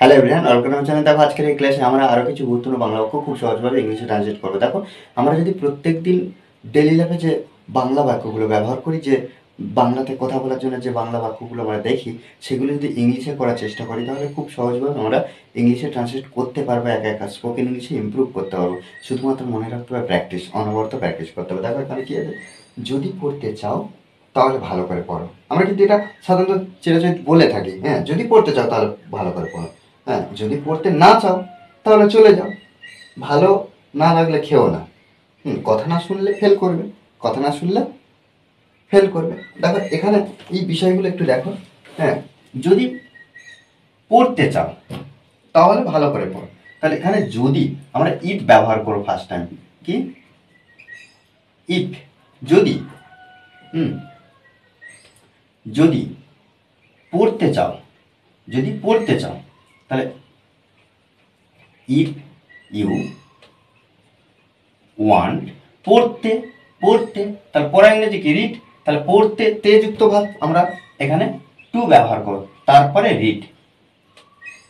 Hello everyone, welcome to my channel. দেখো আজকের এই ক্লাসে আমরা আরও কিছু গুরুত্বপূর্ণ বাংলা বাক্য খুব সহজভাবে ইংলিশে ট্রান্সলেট করবো। দেখো আমরা যদি প্রত্যেক দিন ডেলি লাইফে যে বাংলা বাক্যগুলো ব্যবহার করি, যে বাংলাতে কথা বলার জন্য যে বাংলা বাক্যগুলো আমরা দেখি, সেগুলো যদি ইংলিশে করার চেষ্টা করি তাহলে খুব সহজভাবে আমরা ইংলিশে ট্রান্সলেট করতে পারবো। একা একা স্পোকেন ইংলিশে ইমপ্রুভ করতে পারবো। শুধুমাত্র মনে রাখতে হবে প্র্যাকটিস, অনবরত প্র্যাকটিস করতে হবে। দেখো এখানে কী আছে, যদি পড়তে চাও তাহলে ভালো করে পড়ো। আমরা কিন্তু এটা সাধারণত চিরাচরিত বলে থাকি, হ্যাঁ, যদি পড়তে চাও তাহলে ভালো করে পড়ো। হ্যাঁ, যদি পড়তে না চাও তাহলে চলে যাও। ভালো না লাগলে খেও না। কথা না শুনলে ফেল করবে, কথা না শুনলে ফেল করবে। দেখো এখানে এই বিষয়গুলো একটু দেখো। হ্যাঁ, যদি পড়তে চাও তাহলে ভালো করে পড়ো। তাহলে এখানে যদি আমরা ইফ ব্যবহার করো ফার্স্ট টাইম, কি ইফ, যদি যদি পড়তে চাও, যদি পড়তে চাও তাহলে ইফ ইউ ওয়ান্ট, পড়তে, পড়তে তাহলে পড়া ইংরেজি কি রিড, তাহলে পড়তে তে যুক্ত ভাব আমরা এখানে টু ব্যবহার করব, তারপরে রিড।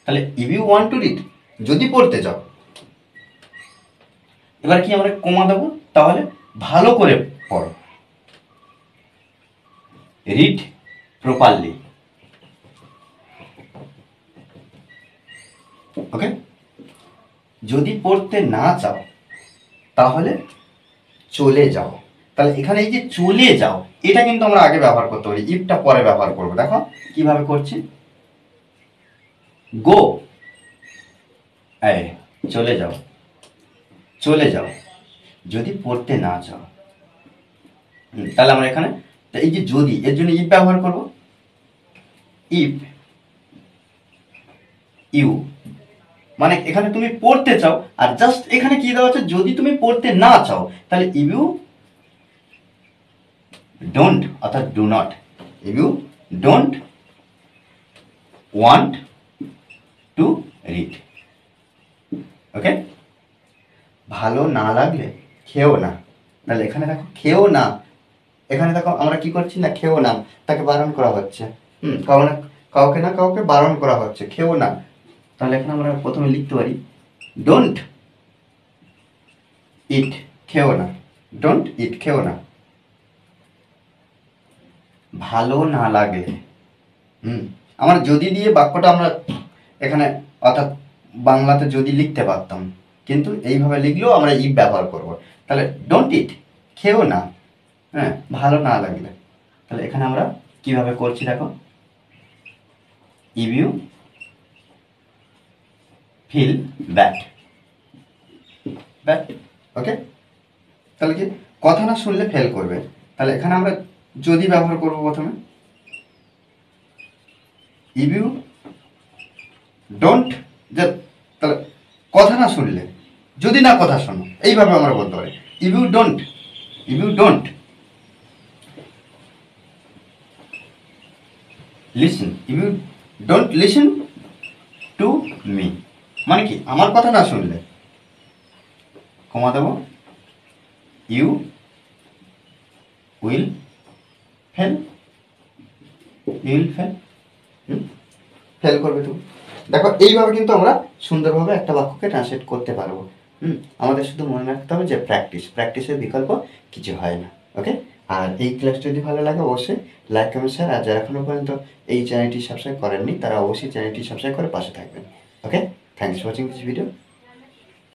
তাহলে if you want to read, যদি পড়তে চাও। এবার কি আমরা কমা দেবো, তাহলে ভালো করে পড়ো, রিড প্রপারলি। ওকে, যদি পড়তে না চাও তাহলে চলে যাও। তাহলে এখানে এই যে চলে যাও, এটা কিন্তু আমরা আগে ব্যবহার করতে পারি, ইফটা পরে ব্যবহার করবো। দেখো কিভাবে করছি, গো, চলে যাও, চলে যাও যদি পড়তে না চাও। তাহলে আমরা এখানে এই যে যদি, এর জন্য ইফ ব্যবহার করব। ইফ ইউ মানে এখানে তুমি পড়তে চাও, আর জাস্ট এখানে কি দেওয়া আছে, যদি তুমি পড়তে না চাও তাহলে ইফ ইউ ডোন্ট অর্থাৎ do not, if you don't want to read. Okay, ভালো না লাগলে খেও না। তাহলে এখানে দেখো খেও না, এখানে দেখো আমরা কি করছি না, খেও না, তাকে বারণ করা হচ্ছে। কাউকে না কাউকে বারণ করা হচ্ছে, খেও না। তাহলে এখানে আমরা প্রথমে লিখতে পারি ডোন্ট ইট, খেও না, ডোন্ট ইট, খেও না। ভালো না লাগলে, আমরা যদি দিয়ে বাক্যটা আমরা এখানে অর্থাৎ বাংলাতে যদি লিখতে পারতাম, কিন্তু এইভাবে লিখলেও আমরা ইফ ব্যবহার করব। তাহলে ডোন্ট ইট, খেও না, হ্যাঁ, ভালো না লাগলে। তাহলে এখানে আমরা কিভাবে করছি দেখো, if you feel bad, bad. Okay, তাহলে কি কথা না শুনলে ফেল করবে। তাহলে এখানে আমরা যদি ব্যবহার করব প্রথমে, ইফ ইউ ডোন্ট, তাহলে কথা না শুনলে, যদি না কথা শোনো, এইভাবে আমরা বলতে পারি if you don't, if you don't listen, if you don't listen to me, মানে কি আমার কথা না শুনলে, কমা দেবো, you will fail, you will fail, fail করবে তুমি। দেখো এইভাবে কিন্তু আমরা সুন্দরভাবে একটা বাক্যকে ট্রান্সলেট করতে পারবো। আমাদের শুধু মনে রাখতে হবে যে প্র্যাকটিস, প্র্যাকটিসের বিকল্প কিছু হয় না। ওকে, আর এই ক্লাসটা যদি ভালো লাগে অবশ্যই লাইক কমেন্ট শেয়ার, আর যারা এখনো পর্যন্ত এই চ্যানেলটি সাবস্ক্রাইব করেননি তারা অবশ্যই চ্যানেলটি সাবস্ক্রাইব করে পাশে থাকবেন। Okay, thanks for watching this video.